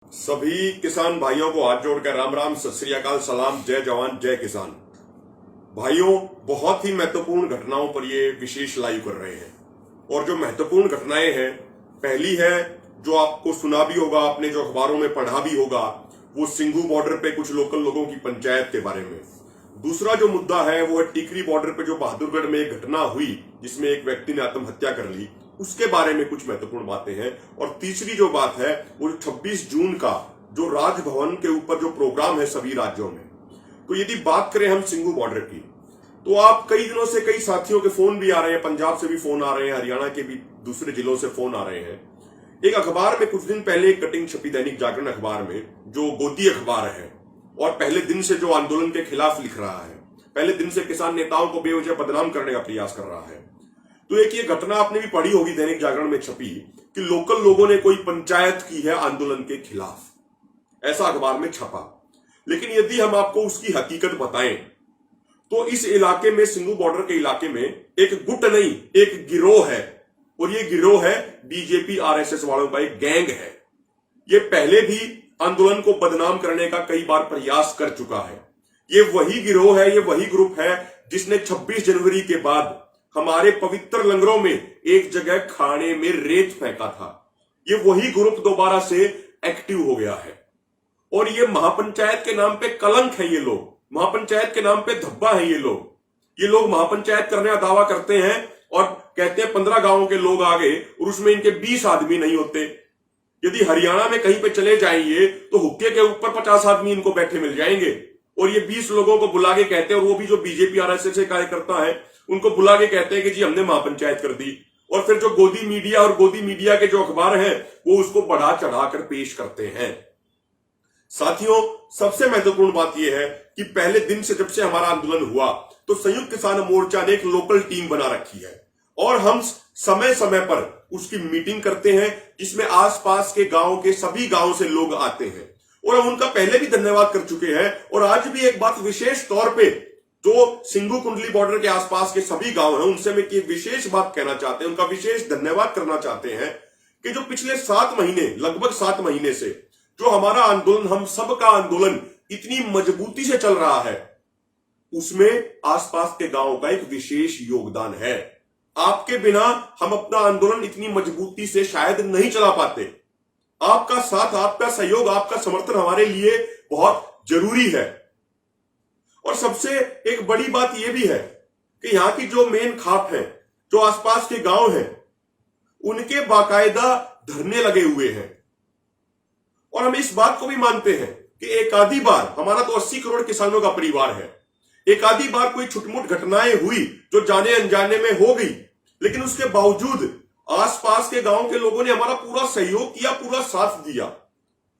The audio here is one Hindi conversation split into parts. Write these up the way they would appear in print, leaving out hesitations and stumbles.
सभी किसान भाइयों को हाथ जोड़कर राम राम, सत श्री अकाल, सलाम, जय जवान जय किसान। भाइयों, बहुत ही महत्वपूर्ण घटनाओं पर ये विशेष लाइव कर रहे हैं। और जो महत्वपूर्ण घटनाएं हैं, पहली है जो आपको सुना भी होगा, आपने जो अखबारों में पढ़ा भी होगा, वो सिंघू बॉर्डर पे कुछ लोकल लोगों की पंचायत के बारे में। दूसरा जो मुद्दा है वो है टिकरी बॉर्डर पे जो बहादुरगढ़ में एक घटना हुई जिसमें एक व्यक्ति ने आत्महत्या कर ली, उसके बारे में कुछ महत्वपूर्ण बातें हैं। और तीसरी जो बात है वो 26 जून का जो राजभवन के ऊपर जो प्रोग्राम है सभी राज्यों में। तो यदि बात करें हम सिंघू बॉर्डर की, तो आप कई दिनों से कई साथियों के फोन भी आ रहे हैं, पंजाब से भी फोन आ रहे हैं, हरियाणा के भी दूसरे जिलों से फोन आ रहे हैं। एक अखबार में कुछ दिन पहले एक कटिंग छपी, दैनिक जागरण अखबार में, जो गोदी अखबार है और पहले दिन से जो आंदोलन के खिलाफ लिख रहा है, पहले दिन से किसान नेताओं को बेवजह बदनाम करने का प्रयास कर रहा है। तो एक ये घटना आपने भी पढ़ी होगी, दैनिक जागरण में छपी, कि लोकल लोगों ने कोई पंचायत की है आंदोलन के खिलाफ, ऐसा अखबार में छपा। लेकिन यदि हम आपको उसकी हकीकत बताएं तो इस इलाके में, सिंघू बॉर्डर के इलाके में, एक गुट नहीं, एक गिरोह है। और ये गिरोह है बीजेपी आरएसएस वालों का एक गैंग है। ये पहले भी आंदोलन को बदनाम करने का कई बार प्रयास कर चुका है। ये वही गिरोह है, ये वही ग्रुप है जिसने 26 जनवरी के बाद हमारे पवित्र लंगरों में एक जगह खाने में रेत फेंका था। ये वही ग्रुप दोबारा से एक्टिव हो गया है। और ये महापंचायत के नाम पे कलंक है, ये लोग महापंचायत के नाम पे धब्बा है। ये लोग महापंचायत करने का दावा करते हैं और कहते हैं 15 गांवों के लोग आ गए और उसमें इनके 20 आदमी नहीं होते। यदि हरियाणा में कहीं पे चले जाएंगे तो हुक्के के ऊपर 50 आदमी इनको बैठे मिल जाएंगे। और ये 20 लोगों को बुला के कहते हैं, और वो भी जो बीजेपी आरएसएस से कार्यकर्ता है, उनको बुला के कहते हैं कि जी हमने महापंचायत कर दी। और फिर जो गोदी मीडिया और गोदी मीडिया के जो अखबार हैं वो उसको बढ़ा चढ़ाकर पेश करते हैं। साथियों, सबसे महत्वपूर्ण बात यह है कि पहले दिन से, जब से हमारा आंदोलन हुआ, तो संयुक्त किसान मोर्चा ने एक लोकल टीम बना रखी है और हम समय समय पर उसकी मीटिंग करते हैं, जिसमें आसपास के गांव के सभी गांव से लोग आते हैं। और हम उनका पहले भी धन्यवाद कर चुके हैं और आज भी एक बात विशेष तौर पे जो सिंघू कुंडली बॉर्डर के आसपास के सभी गांव हैं उनसे मैं एक विशेष बात कहना चाहते हैं, उनका विशेष धन्यवाद करना चाहते हैं कि जो पिछले 7 महीने, लगभग 7 महीने से जो हमारा आंदोलन, हम सबका आंदोलन इतनी मजबूती से चल रहा है, उसमें आसपास के गांव का एक विशेष योगदान है। आपके बिना हम अपना आंदोलन इतनी मजबूती से शायद नहीं चला पाते। आपका साथ, आपका सहयोग, आपका समर्थन हमारे लिए बहुत जरूरी है। और सबसे एक बड़ी बात यह भी है कि यहां की जो मेन खाप है, जो आसपास के गांव हैं, उनके बाकायदा धरने लगे हुए हैं। और हम इस बात को भी मानते हैं कि एक आधी बार, हमारा तो 80 करोड़ किसानों का परिवार है, एक आधी बार कोई छुटमुट घटनाएं हुई जो जाने अनजाने में हो गई, लेकिन उसके बावजूद आसपास के गांव के लोगों ने हमारा पूरा सहयोग किया, पूरा साथ दिया।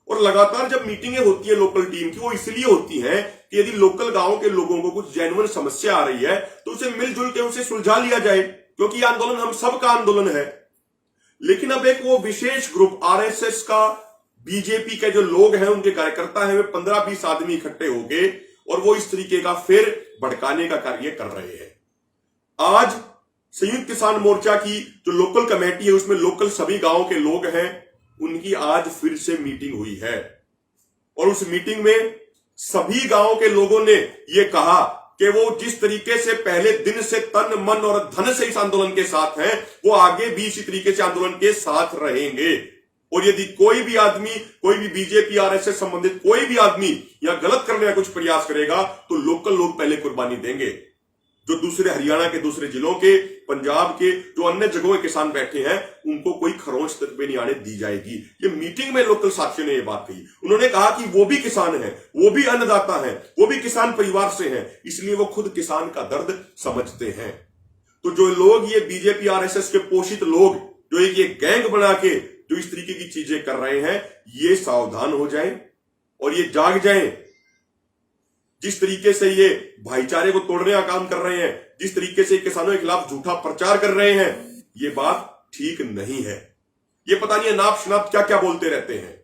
और लगातार जब मीटिंगें होती है लोकल टीम की, वो इसलिए होती हैं कि यदि लोकल गांव के लोगों को कुछ जेन्युइन समस्या आ रही है तो उसे मिलजुल के उसे सुलझा लिया जाए, क्योंकि ये आंदोलन हम सबका आंदोलन है। लेकिन अब एक वो विशेष ग्रुप आरएसएस का, बीजेपी के जो लोग हैं, उनके कार्यकर्ता हैं, वे 15-20 आदमी इकट्ठे हो गए और वो इस तरीके का फिर भड़काने का कार्य कर रहे हैं। आज संयुक्त किसान मोर्चा की जो लोकल कमेटी है, उसमें लोकल सभी गांव के लोग हैं, उनकी आज फिर से मीटिंग हुई है। और उस मीटिंग में सभी गांव के लोगों ने यह कहा कि वो जिस तरीके से पहले दिन से तन मन और धन से इस आंदोलन के साथ हैं, वो आगे भी इसी तरीके से आंदोलन के साथ रहेंगे। और यदि कोई भी आदमी, कोई भी बीजेपी आरएसएस संबंधित कोई भी आदमी या गलत करने का कुछ प्रयास करेगा तो लोकल लोग पहले कुर्बानी देंगे। जो दूसरे हरियाणा के, दूसरे जिलों के, पंजाब के, जो अन्य जगहों के किसान बैठे हैं, उनको कोई खरोंच तक भी नहीं आने दी जाएगी। ये मीटिंग में लोकल साथियों ने ये बात कही। उन्होंने कहा कि वो भी किसान हैं, वो भी अन्नदाता हैं, वो भी किसान परिवार से हैं, इसलिए वो खुद किसान का दर्द समझते हैं। तो जो लोग, ये बीजेपी आरएसएस के पोषित लोग, जो एक ये गैंग बना के जो इस तरीके की चीजें कर रहे हैं, ये सावधान हो जाएं और ये जाग जाएं। जिस तरीके से ये भाईचारे को तोड़ने का काम कर रहे हैं, जिस तरीके से किसानों के खिलाफ झूठा प्रचार कर रहे हैं, ये बात ठीक नहीं है। ये पता नहीं नाप शनाप क्या क्या बोलते रहते हैं।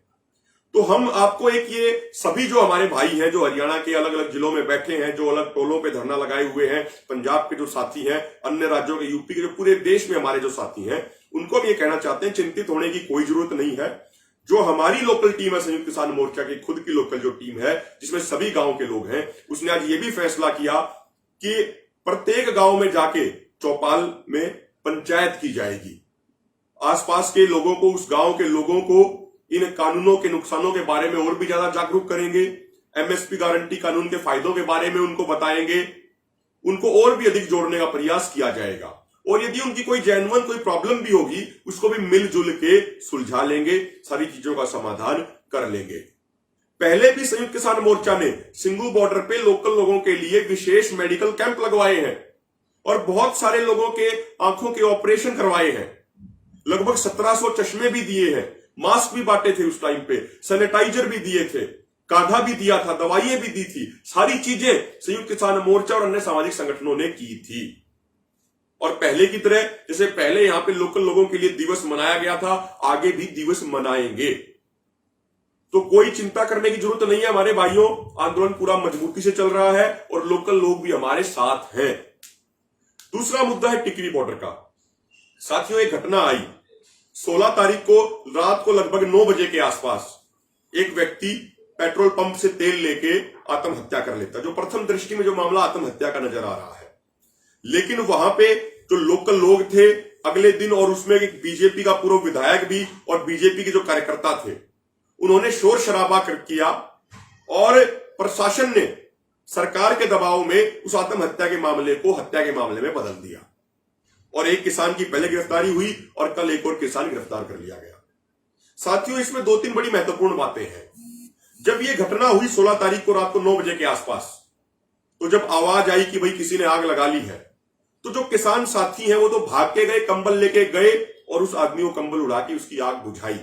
तो हम आपको एक, ये सभी जो हमारे भाई हैं, जो हरियाणा के अलग अलग जिलों में बैठे हैं, जो अलग टोलों पे धरना लगाए हुए हैं, पंजाब के जो साथी हैं, अन्य राज्यों के, यूपी के, जो पूरे देश में हमारे जो साथी हैं, उनको हम ये कहना चाहते हैं, चिंतित होने की कोई जरूरत नहीं है। जो हमारी लोकल टीम है संयुक्त किसान मोर्चा की खुद की लोकल जो टीम है जिसमें सभी गांव के लोग हैं, उसने आज ये भी फैसला किया कि प्रत्येक गांव में जाके चौपाल में पंचायत की जाएगी। आसपास के लोगों को, उस गांव के लोगों को इन कानूनों के नुकसानों के बारे में और भी ज्यादा जागरूक करेंगे। एमएसपी गारंटी कानून के फायदों के बारे में उनको बताएंगे, उनको और भी अधिक जोड़ने का प्रयास किया जाएगा। और यदि उनकी कोई जेन्युइन कोई प्रॉब्लम भी होगी उसको भी मिलजुल के सुलझा लेंगे, सारी चीजों का समाधान कर लेंगे। पहले भी संयुक्त किसान मोर्चा ने सिंगू बॉर्डर पे लोकल लोगों के लिए विशेष मेडिकल कैंप लगवाए हैं और बहुत सारे लोगों के आंखों के ऑपरेशन करवाए हैं। लगभग 1700 चश्मे भी दिए हैं, मास्क भी बांटे थे उस टाइम पे, सैनिटाइजर भी दिए थे, काढ़ा भी दिया था, दवाइयां भी दी थी। सारी चीजें संयुक्त किसान मोर्चा और अन्य सामाजिक संगठनों ने की थी। और पहले की तरह जैसे पहले यहां पे लोकल लोगों के लिए दिवस मनाया गया था, आगे भी दिवस मनाएंगे। तो कोई चिंता करने की जरूरत नहीं है हमारे भाइयों, आंदोलन पूरा मजबूती से चल रहा है और लोकल लोग भी हमारे साथ हैं। दूसरा मुद्दा है टिकरी बॉर्डर का। साथियों, एक घटना आई 16 तारीख को रात को लगभग 9 बजे के आसपास एक व्यक्ति पेट्रोल पंप से तेल लेके आत्महत्या कर लेता, जो प्रथम दृष्टि में जो मामला आत्महत्या का नजर आ रहा है। लेकिन वहां पे जो लोकल लोग थे अगले दिन, और उसमें एक बीजेपी का पूर्व विधायक भी और बीजेपी के जो कार्यकर्ता थे, उन्होंने शोर शराबा किया और प्रशासन ने सरकार के दबाव में उस आत्महत्या के मामले को हत्या के मामले में बदल दिया और एक किसान की पहले गिरफ्तारी हुई और कल एक और किसान गिरफ्तार कर लिया गया। साथियों, इसमें 2-3 बड़ी महत्वपूर्ण बातें हैं। जब यह घटना हुई 16 तारीख को रात को 9 बजे के आसपास, तो जब आवाज आई कि भाई किसी ने आग लगा ली है, तो जो किसान साथी हैं वो तो भाग के गए, कंबल लेके गए और उस आदमी को कंबल उड़ा के उसकी आग बुझाई।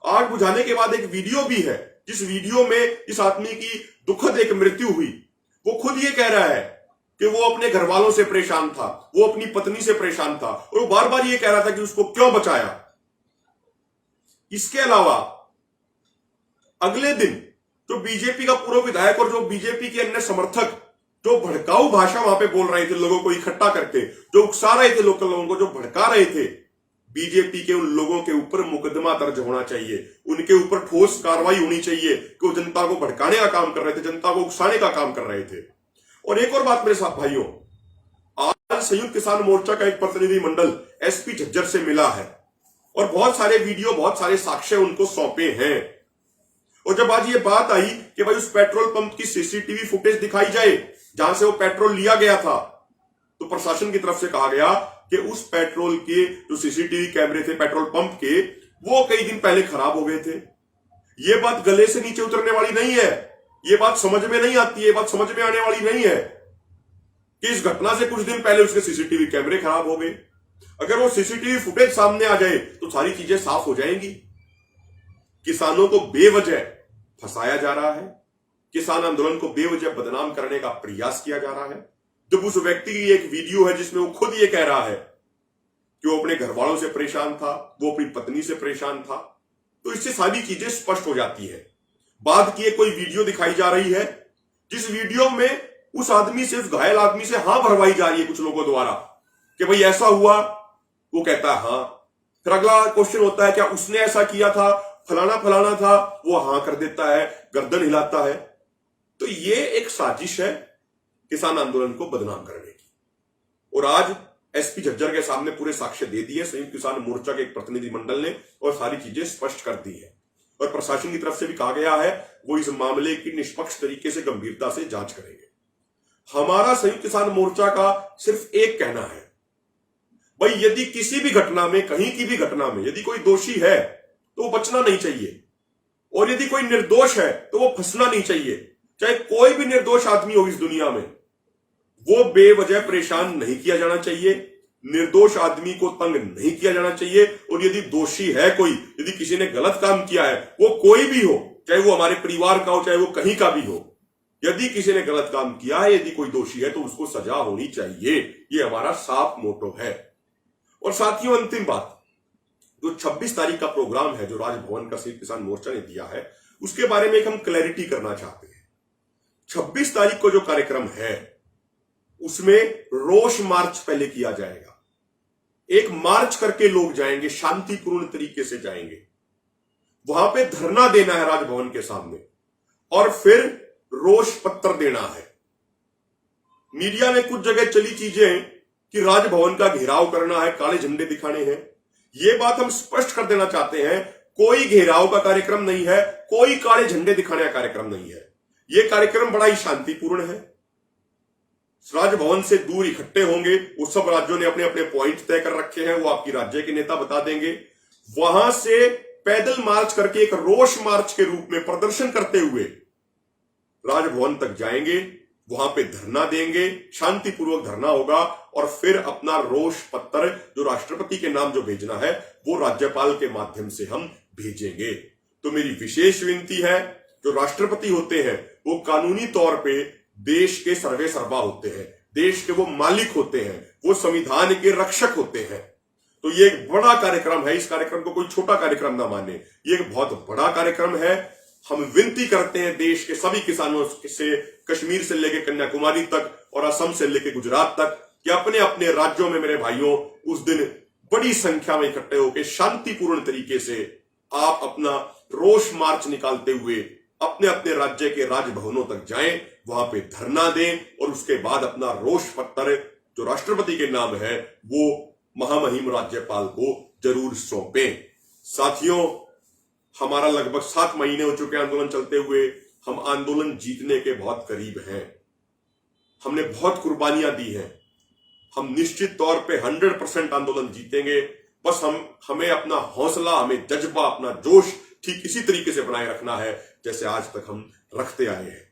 आग बुझाने के बाद एक वीडियो भी है, जिस वीडियो में इस आदमी की दुखद एक मृत्यु हुई। वो खुद ये कह रहा है कि वो अपने घर वालों से परेशान था, वो अपनी पत्नी से परेशान था और वो बार बार ये कह रहा था कि उसको क्यों बचाया। इसके अलावा अगले दिन जो बीजेपी का पूर्व विधायक और जो बीजेपी के अन्य समर्थक जो भड़काऊ भाषा वहां पे बोल रहे थे, लोगों को इकट्ठा करके जो उकसा रहे थे, लोकल लोगों को जो भड़का रहे थे, बीजेपी के उन लोगों के ऊपर मुकदमा दर्ज होना चाहिए, उनके ऊपर ठोस कार्रवाई होनी चाहिए कि वो जनता को भड़काने का काम कर रहे थे, जनता को उकसाने का काम कर रहे थे। और एक और बात मेरे साथ भाइयों, आज संयुक्त किसान मोर्चा का एक प्रतिनिधि मंडल एसपी झज्जर से मिला है और बहुत सारे वीडियो, बहुत सारे साक्ष्य उनको सौंपे हैं। और जब आज ये बात आई कि भाई उस पेट्रोल पंप की सीसीटीवी फुटेज दिखाई जाए जहां से वो पेट्रोल लिया गया था, तो प्रशासन की तरफ से कहा गया कि उस पेट्रोल के जो सीसीटीवी कैमरे थे पेट्रोल पंप के, वो कई दिन पहले खराब हो गए थे। ये बात गले से नीचे उतरने वाली नहीं है, ये बात समझ में नहीं आती है, ये बात समझ में आने वाली नहीं है कि इस घटना से कुछ दिन पहले उसके सीसीटीवी कैमरे खराब हो गए। अगर वो सीसीटीवी फुटेज सामने आ जाए तो सारी चीजें साफ हो जाएंगी। किसानों को बेवजह फंसाया जा रहा है, किसान आंदोलन को बेवजह बदनाम करने का प्रयास किया जा रहा है। जब उस व्यक्ति की एक वीडियो है जिसमें वो खुद ये कह रहा है कि वो अपने घर वालों से परेशान था, वो अपनी पत्नी से परेशान था, तो इससे सारी चीजें स्पष्ट हो जाती है। बाद की कोई वीडियो दिखाई जा रही है जिस वीडियो में उस आदमी से, उस घायल आदमी से हां भरवाई जा रही है कुछ लोगों द्वारा कि भाई ऐसा हुआ, वो कहता है हां। फिर अगला क्वेश्चन होता है क्या उसने ऐसा किया था, फलाना फलाना था, वो हां कर देता है, गर्दन हिलाता है। तो ये एक साजिश है किसान आंदोलन को बदनाम करने की। और आज एसपी झज्जर के सामने पूरे साक्ष्य दे दिए संयुक्त किसान मोर्चा के एक प्रतिनिधि मंडल ने और सारी चीजें स्पष्ट कर दी है। और प्रशासन की तरफ से भी कहा गया है वो इस मामले की निष्पक्ष तरीके से गंभीरता से जांच करेंगे। हमारा संयुक्त किसान मोर्चा का सिर्फ एक कहना है, भाई यदि किसी भी घटना में, कहीं की भी घटना में यदि कोई दोषी है तो वो बचना नहीं चाहिए, और यदि कोई निर्दोष है तो वो फंसना नहीं चाहिए। चाहे कोई भी निर्दोष आदमी हो इस दुनिया में, वो बेवजह परेशान नहीं किया जाना चाहिए, निर्दोष आदमी को तंग नहीं किया जाना चाहिए। और यदि दोषी है कोई, यदि किसी ने गलत काम किया है, वो कोई भी हो, चाहे वो हमारे परिवार का हो, चाहे वो कहीं का भी हो, यदि किसी ने गलत काम किया है, यदि कोई दोषी है तो उसको सजा होनी चाहिए। ये हमारा साफ मोटो है। और साथियों, अंतिम बात, जो 26 तारीख का प्रोग्राम है जो राजभवन का संयुक्त किसान मोर्चा ने दिया है, उसके बारे में एक हम क्लैरिटी करना चाहते हैं। 26 तारीख को जो कार्यक्रम है उसमें रोष मार्च पहले किया जाएगा। एक मार्च करके लोग जाएंगे, शांतिपूर्ण तरीके से जाएंगे। वहां पे धरना देना है राजभवन के सामने और फिर रोष पत्र देना है। मीडिया में कुछ जगह चली चीजें कि राजभवन का घेराव करना है, काले झंडे दिखाने हैं। ये बात हम स्पष्ट कर देना चाहते हैं, कोई घेराव का कार्यक्रम नहीं है, कोई काले झंडे दिखाने का कार्यक्रम नहीं है। यह कार्यक्रम बड़ा ही शांतिपूर्ण है। राजभवन से दूर इकट्ठे होंगे, वो सब राज्यों ने अपने अपने पॉइंट तय कर रखे हैं, वो आपकी राज्य के नेता बता देंगे। वहां से पैदल मार्च करके एक रोष मार्च के रूप में प्रदर्शन करते हुए राजभवन तक जाएंगे, वहां पे धरना देंगे, शांतिपूर्वक धरना होगा और फिर अपना रोष पत्र जो राष्ट्रपति के नाम जो भेजना है वो राज्यपाल के माध्यम से हम भेजेंगे। तो मेरी विशेष विनती है, जो राष्ट्रपति होते हैं वो कानूनी तौर पे देश के सर्वे सर्वा होते हैं, देश के वो मालिक होते हैं, वो संविधान के रक्षक होते हैं। तो ये एक बड़ा कार्यक्रम है, इस कार्यक्रम को कोई छोटा कार्यक्रम ना माने, ये एक बहुत बड़ा कार्यक्रम है। हम विनती करते हैं देश के सभी किसानों से, कश्मीर से लेकर कन्याकुमारी तक और असम से लेकर गुजरात तक, कि अपने अपने राज्यों में मेरे भाइयों उस दिन बड़ी संख्या में इकट्ठे होकर शांतिपूर्ण तरीके से आप अपना रोष मार्च निकालते हुए अपने अपने राज्य के राजभवनों तक जाएं, वहां पे धरना दें और उसके बाद अपना रोष पत्र जो राष्ट्रपति के नाम है वो महामहिम राज्यपाल को जरूर सौंपें। साथियों, हमारा लगभग 7 महीने हो चुके आंदोलन चलते हुए, हम आंदोलन जीतने के बहुत करीब हैं। हमने बहुत कुर्बानियां दी हैं, हम निश्चित तौर पे 100% आंदोलन जीतेंगे। बस हमें अपना हौसला, हमें जज्बा, अपना जोश ठीक इसी तरीके से बनाए रखना है जैसे आज तक हम रखते आए हैं।